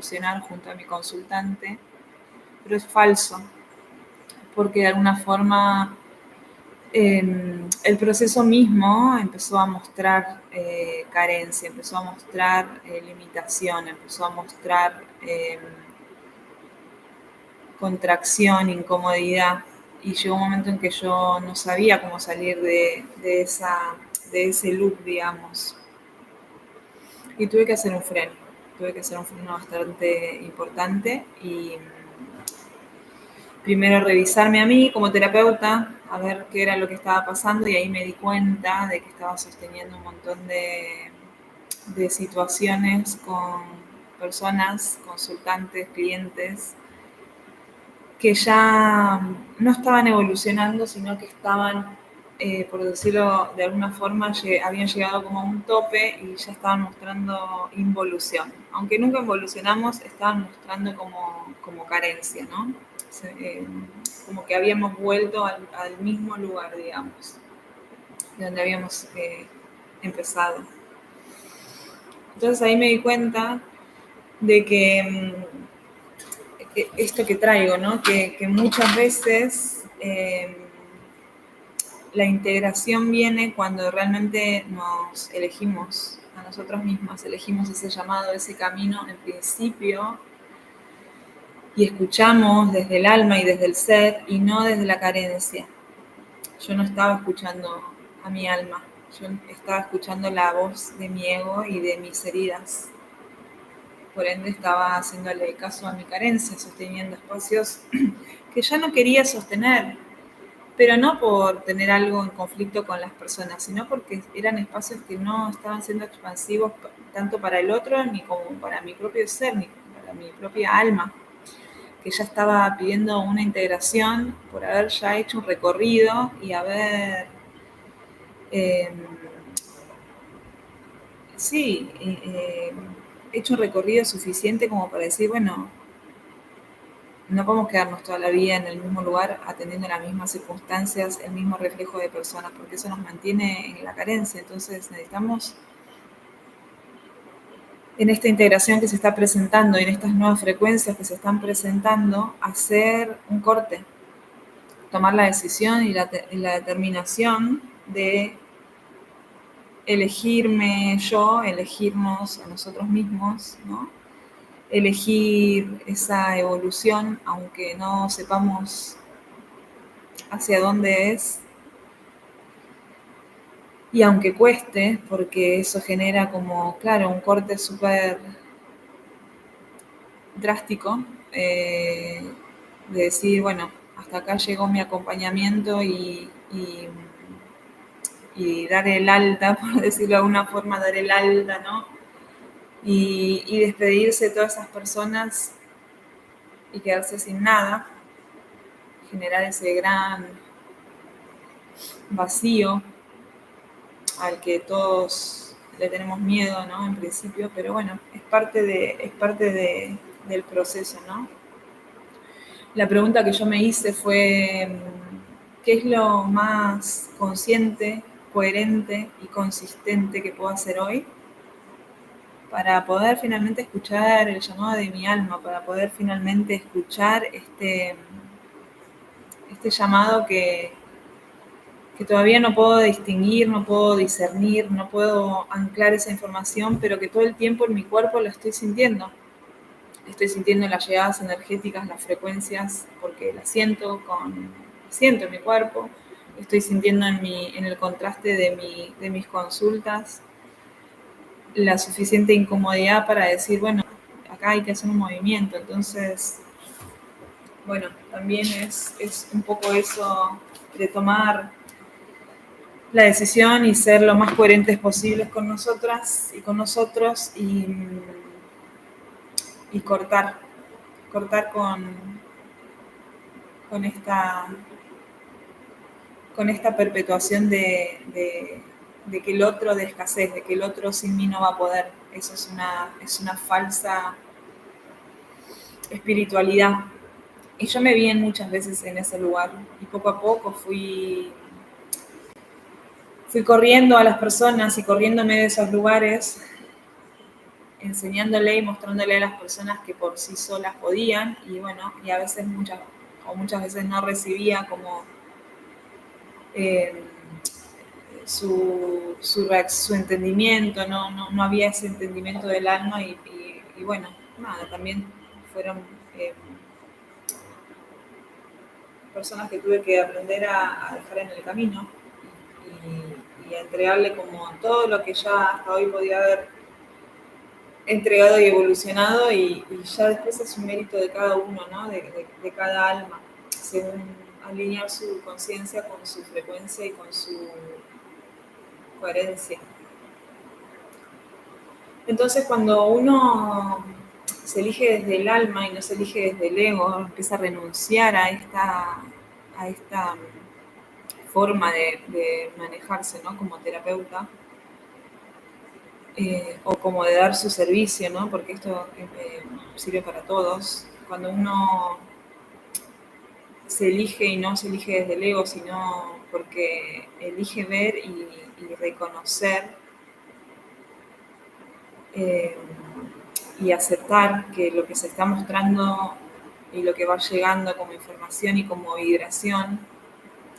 evolucionar junto a mi consultante, pero es falso, porque de alguna forma el proceso mismo empezó a mostrar carencia, empezó a mostrar limitación, empezó a mostrar contracción, incomodidad, y llegó un momento en que yo no sabía cómo salir de ese loop, digamos, y tuve que hacer un freno bastante importante y primero revisarme a mí como terapeuta, a ver qué era lo que estaba pasando, y ahí me di cuenta de que estaba sosteniendo un montón de situaciones con personas, consultantes, clientes, que ya no estaban evolucionando, sino que estaban, por decirlo de alguna forma, habían llegado como a un tope y ya estaban mostrando involución. Aunque nunca evolucionamos, estaban mostrando como carencia, ¿no? Como que habíamos vuelto al mismo lugar, digamos, de donde habíamos empezado. Entonces ahí me di cuenta de que esto que traigo, ¿no? Que muchas veces la integración viene cuando realmente nos elegimos a nosotros mismos, elegimos ese llamado, ese camino en principio, y escuchamos desde el alma y desde el ser y no desde la carencia. Yo no estaba escuchando a mi alma, yo estaba escuchando la voz de mi ego y de mis heridas. Por ende estaba haciéndole caso a mi carencia, sosteniendo espacios que ya no quería sostener, pero no por tener algo en conflicto con las personas, sino porque eran espacios que no estaban siendo expansivos tanto para el otro, ni como para mi propio ser, ni para mi propia alma, que ya estaba pidiendo una integración por haber ya hecho un recorrido y haber, hecho un recorrido suficiente como para decir, bueno, no podemos quedarnos toda la vida en el mismo lugar atendiendo las mismas circunstancias, el mismo reflejo de personas, porque eso nos mantiene en la carencia. Entonces necesitamos, en esta integración que se está presentando, en estas nuevas frecuencias que se están presentando, hacer un corte, tomar la decisión y la determinación de elegirme yo, elegirnos a nosotros mismos, ¿no? Elegir esa evolución, aunque no sepamos hacia dónde es, y aunque cueste, porque eso genera como, claro, un corte súper drástico, de decir, bueno, hasta acá llegó mi acompañamiento y dar el alta, por decirlo de alguna forma, dar el alta, ¿no? Y despedirse de todas esas personas y quedarse sin nada, generar ese gran vacío al que todos le tenemos miedo, ¿no? En principio, pero bueno, es parte del proceso, ¿no? La pregunta que yo me hice fue, ¿qué es lo más consciente, coherente y consistente que puedo hacer hoy para poder finalmente escuchar el llamado de mi alma, para poder finalmente escuchar este llamado que todavía no puedo distinguir, no puedo discernir, no puedo anclar esa información, pero que todo el tiempo en mi cuerpo la estoy sintiendo? Estoy sintiendo las llegadas energéticas, las frecuencias, porque las siento en mi cuerpo. Estoy sintiendo en el contraste de mis consultas la suficiente incomodidad para decir, bueno, acá hay que hacer un movimiento. Entonces, bueno, también es un poco eso de tomar la decisión y ser lo más coherentes posibles con nosotras y con nosotros, y cortar con esta perpetuación de que el otro de escasez, de que el otro sin mí no va a poder. Eso es una falsa espiritualidad. Y yo me vi muchas veces en ese lugar, y poco a poco fui corriendo a las personas y corriéndome de esos lugares enseñándole y mostrándole a las personas que por sí solas podían, y bueno, y a veces muchas veces no recibía como eh, su entendimiento, no había ese entendimiento del alma y bueno, nada, también fueron eh, personas que tuve que aprender a dejar en el camino y a entregarle como todo lo que ya hasta hoy podía haber entregado y evolucionado y ya después es un mérito de cada uno, ¿no? De cada alma, según alinear su conciencia con su frecuencia y con su coherencia. Entonces, cuando uno se elige desde el alma y no se elige desde el ego, empieza a renunciar a esta forma de manejarse, ¿no? Como terapeuta, o como de dar su servicio, ¿no? Porque esto sirve para todos. Cuando uno se elige y no se elige desde el ego, sino porque elige ver y reconocer eh, y aceptar que lo que se está mostrando y lo que va llegando como información y como vibración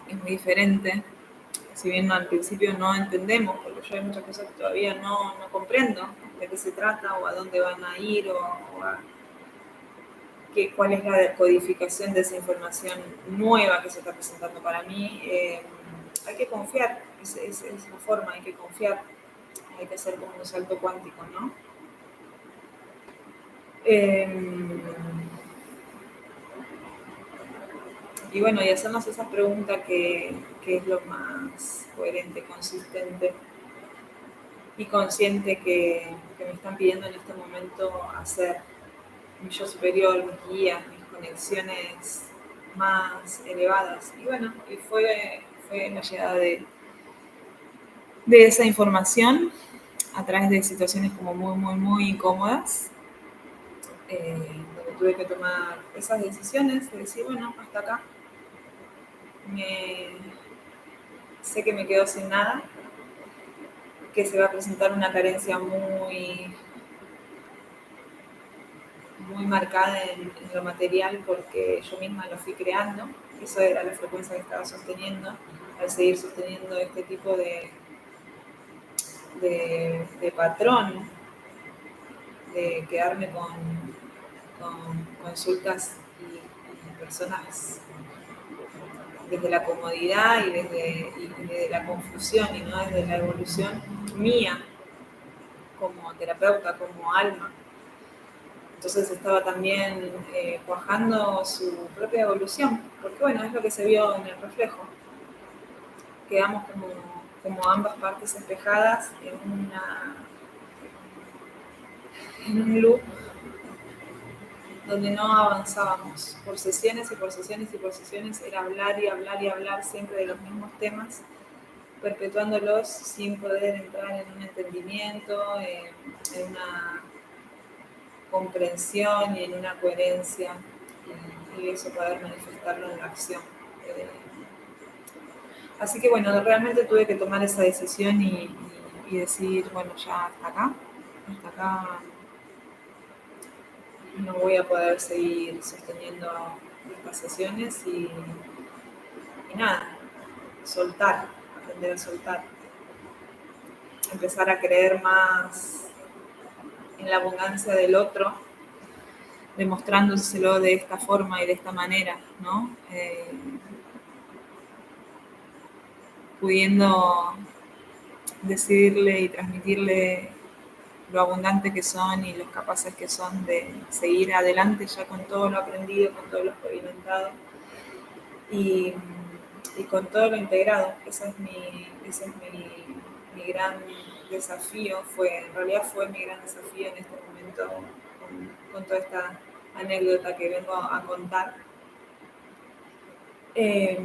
es muy diferente. Si bien al principio no entendemos, porque yo hay muchas cosas que todavía no comprendo de qué se trata o a dónde van a ir o a cuál es la codificación de esa información nueva que se está presentando para mí, hay que confiar, es la forma, hay que confiar, hay que hacer como un salto cuántico, ¿no? Eh, y bueno, y hacernos esa pregunta que es lo más coherente, consistente y consciente que me están pidiendo en este momento hacer. Mi yo superior, mis guías, mis conexiones más elevadas. Y bueno, y fue la llegada de esa información a través de situaciones como muy incómodas, donde tuve que tomar esas decisiones de decir, bueno, hasta acá, me, sé que me quedo sin nada, que se va a presentar una carencia muy marcada en lo material porque yo misma lo fui creando, eso era la frecuencia que estaba sosteniendo, al seguir sosteniendo este tipo de patrón, de quedarme con consultas y personas desde la comodidad y desde la confusión y no desde la evolución mía como terapeuta, como alma. Entonces estaba también cuajando su propia evolución, porque bueno, es lo que se vio en el reflejo. Quedamos como ambas partes espejadas en un loop donde no avanzábamos. Por sesiones y por sesiones y por sesiones era hablar y hablar y hablar siempre de los mismos temas, perpetuándolos sin poder entrar en un entendimiento, en una comprensión y en una coherencia y eso poder manifestarlo en la acción. Eh, Así que bueno, realmente tuve que tomar esa decisión y decir, bueno, ya hasta acá no voy a poder seguir sosteniendo estas sesiones y nada, soltar, aprender a soltar, empezar a creer más en la abundancia del otro, demostrándoselo de esta forma y de esta manera, ¿no? Pudiendo decirle y transmitirle lo abundante que son y los capaces que son de seguir adelante ya con todo lo aprendido, con todo lo experimentado y, y con todo lo integrado. Ese es mi gran desafío, en realidad fue mi gran desafío en este momento con toda esta anécdota que vengo a contar. Eh,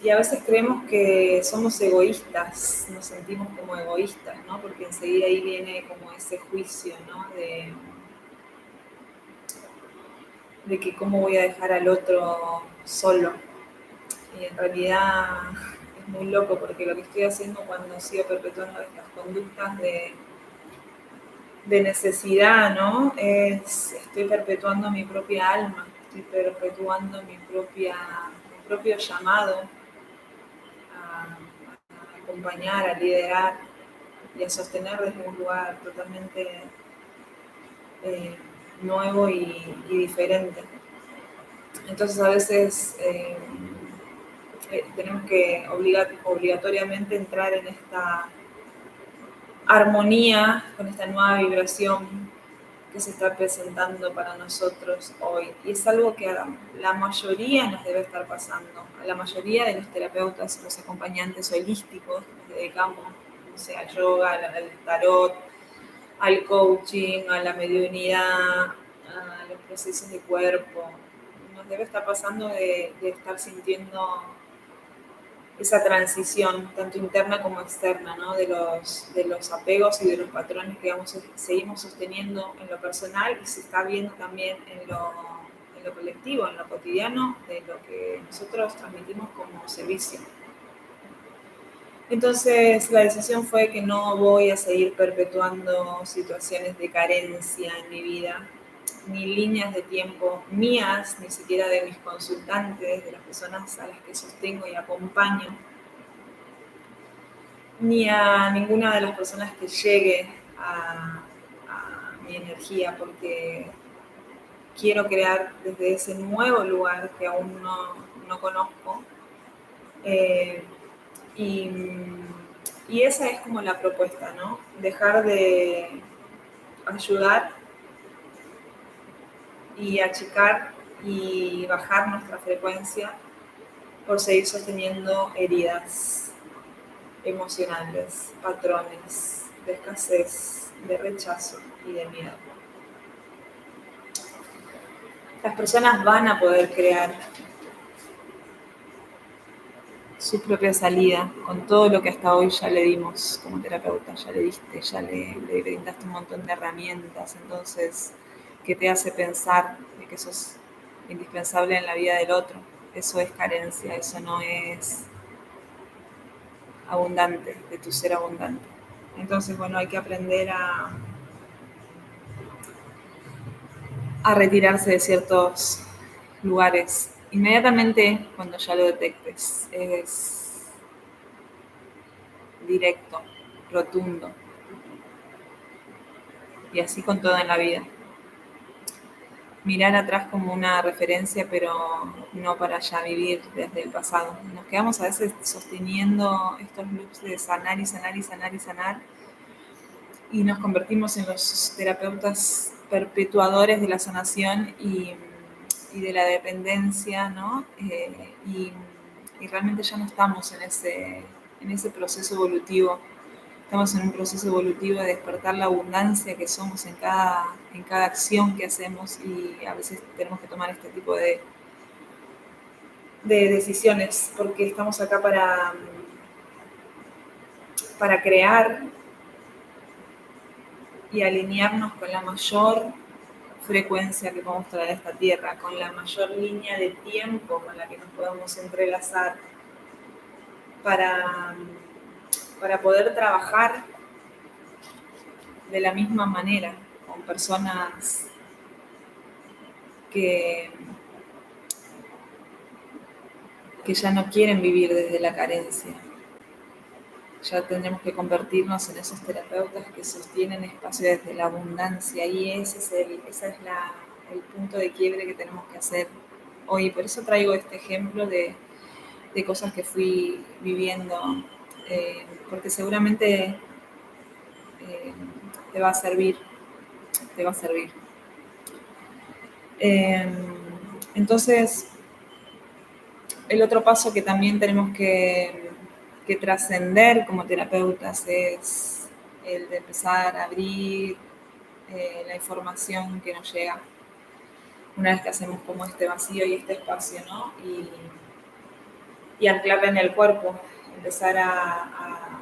y a veces creemos que somos egoístas, nos sentimos como egoístas, ¿no? Porque enseguida ahí viene como ese juicio, ¿no? De que cómo voy a dejar al otro solo. Y en realidad es muy loco porque lo que estoy haciendo cuando sigo perpetuando estas conductas de necesidad, ¿no? Estoy perpetuando mi propia alma, estoy perpetuando mi propio llamado a acompañar, a liderar y a sostener desde un lugar totalmente eh, nuevo y diferente. Entonces a veces tenemos que obligatoriamente entrar en esta armonía con esta nueva vibración que se está presentando para nosotros hoy. Y es algo que a la mayoría nos debe estar pasando. A la mayoría de los terapeutas, los acompañantes holísticos, nos dedicamos, no sé, al yoga, al tarot, al coaching, a la mediunidad, a los procesos de cuerpo. Nos debe estar pasando de estar sintiendo esa transición, tanto interna como externa, ¿no? de los apegos y de los patrones que seguimos sosteniendo en lo personal y se está viendo también en lo colectivo, en lo cotidiano, de lo que nosotros transmitimos como servicio. Entonces la decisión fue que no voy a seguir perpetuando situaciones de carencia en mi vida, ni líneas de tiempo mías, ni siquiera de mis consultantes, de las personas a las que sostengo y acompaño, ni a ninguna de las personas que llegue a mi energía, porque quiero crear desde ese nuevo lugar que aún no conozco. Eh, y, y esa es como la propuesta, ¿no? Dejar de ayudar y achicar y bajar nuestra frecuencia por seguir sosteniendo heridas emocionales, patrones de escasez, de rechazo y de miedo. Las personas van a poder crear su propia salida con todo lo que hasta hoy ya le dimos como terapeuta, ya le diste, ya le brindaste un montón de herramientas, entonces, ¿qué te hace pensar de que sos indispensable en la vida del otro? Eso es carencia, eso no es abundante, de tu ser abundante. Entonces, bueno, hay que aprender a retirarse de ciertos lugares. Inmediatamente cuando ya lo detectes, es directo, rotundo. Y así con todo en la vida. Mirar atrás como una referencia, pero no para ya vivir desde el pasado. Nos quedamos a veces sosteniendo estos loops de sanar y sanar y sanar y sanar, y nos convertimos en los terapeutas perpetuadores de la sanación y de la dependencia, ¿no? Y realmente ya no estamos en ese proceso evolutivo. Estamos en un proceso evolutivo de despertar la abundancia que somos en cada acción que hacemos, y a veces tenemos que tomar este tipo de decisiones porque estamos acá para crear y alinearnos con la mayor frecuencia que podemos traer a esta tierra, con la mayor línea de tiempo con la que nos podemos entrelazar para, para poder trabajar de la misma manera con personas que, que ya no quieren vivir desde la carencia. Ya tendremos que convertirnos en esos terapeutas que sostienen espacio desde la abundancia, y ese es el punto de quiebre que tenemos que hacer hoy. Por eso traigo este ejemplo de cosas que fui viviendo, porque seguramente eh, te va a servir, te va a servir. Eh, entonces, el otro paso que también tenemos que trascender como terapeutas es el de empezar a abrir la información que nos llega una vez que hacemos como este vacío y este espacio, ¿no? Y anclarla en el cuerpo, empezar a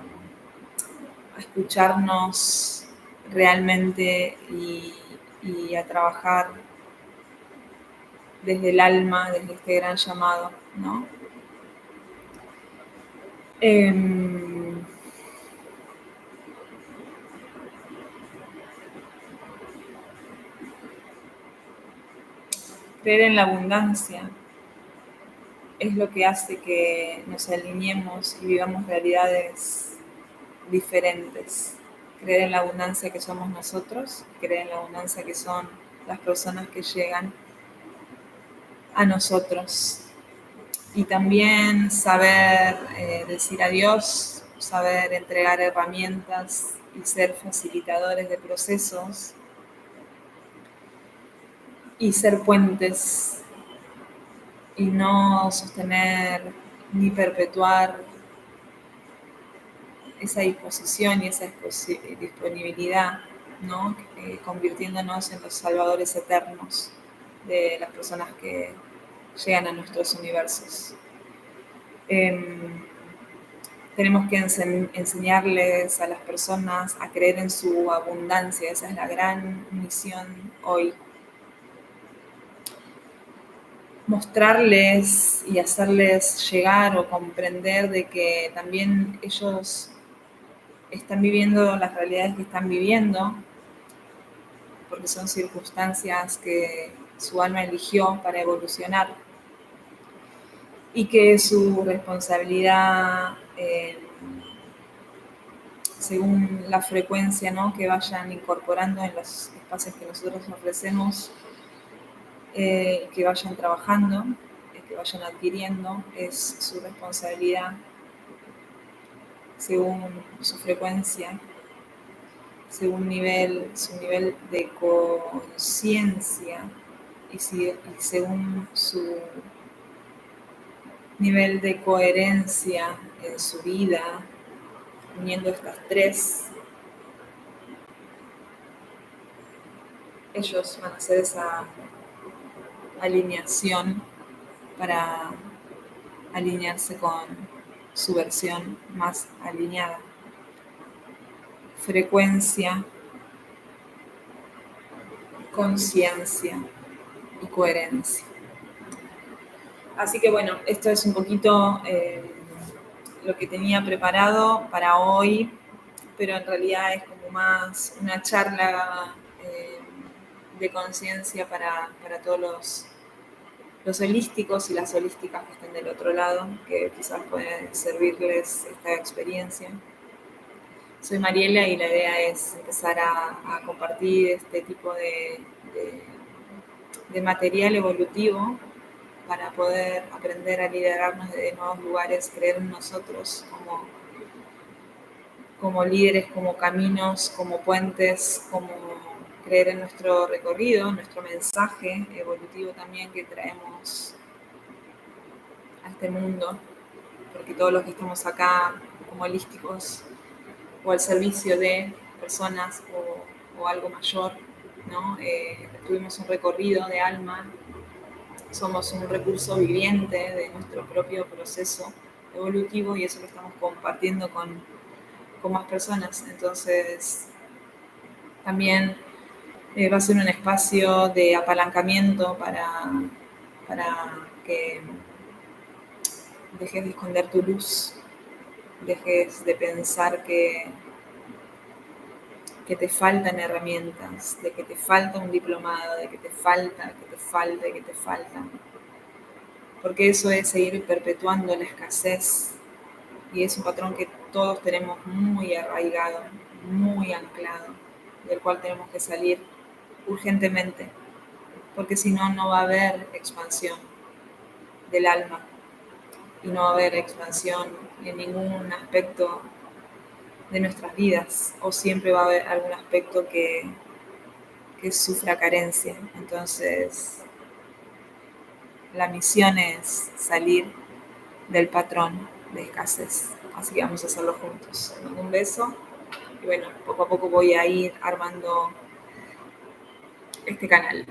escucharnos realmente y a trabajar desde el alma, desde este gran llamado, ¿no? Creer en la abundancia es lo que hace que nos alineemos y vivamos realidades diferentes. Creer en la abundancia que somos nosotros, creer en la abundancia que son las personas que llegan a nosotros. Y también saber decir adiós, saber entregar herramientas y ser facilitadores de procesos y ser puentes y no sostener ni perpetuar esa disposición y esa disponibilidad, ¿no? Convirtiéndonos en los salvadores eternos de las personas que llegan a nuestros universos. Tenemos que enseñarles a las personas a creer en su abundancia. Esa es la gran misión hoy. Mostrarles y hacerles llegar o comprender de que también ellos están viviendo las realidades que están viviendo, porque son circunstancias que su alma eligió para evolucionar y que su responsabilidad, según la frecuencia, ¿no?, que vayan incorporando en los espacios que nosotros ofrecemos, que vayan trabajando, que vayan adquiriendo, es su responsabilidad según su frecuencia, según su nivel de conciencia y según su nivel de coherencia en su vida, uniendo estas tres, ellos van a hacer esa alineación para alinearse con su versión más alineada. Frecuencia, conciencia y coherencia. Así que bueno, esto es un poquito lo que tenía preparado para hoy, pero en realidad es como más una charla de conciencia para todos los holísticos y las holísticas que estén del otro lado, que quizás pueden servirles esta experiencia. Soy Mariela y la idea es empezar a compartir este tipo de material evolutivo para poder aprender a liderarnos de nuevos lugares, creer en nosotros como líderes, como caminos, como puentes, como creer en nuestro recorrido, nuestro mensaje evolutivo también que traemos a este mundo, porque todos los que estamos acá como holísticos o al servicio de personas o algo mayor, ¿no? Tuvimos un recorrido de alma, somos un recurso viviente de nuestro propio proceso evolutivo y eso lo estamos compartiendo con más personas. Entonces, también va a ser un espacio de apalancamiento para que dejes de esconder tu luz, dejes de pensar que te faltan herramientas, de que te falta un diplomado, de que te falta, que te falta. Porque eso es seguir perpetuando la escasez y es un patrón que todos tenemos muy arraigado, muy anclado, del cual tenemos que salir urgentemente, porque si no, no va a haber expansión del alma y no va a haber expansión en ningún aspecto de nuestras vidas, o siempre va a haber algún aspecto que sufra carencia. Entonces, la misión es salir del patrón de escasez. Así que vamos a hacerlo juntos. Un beso. Y bueno, poco a poco voy a ir armando este canal.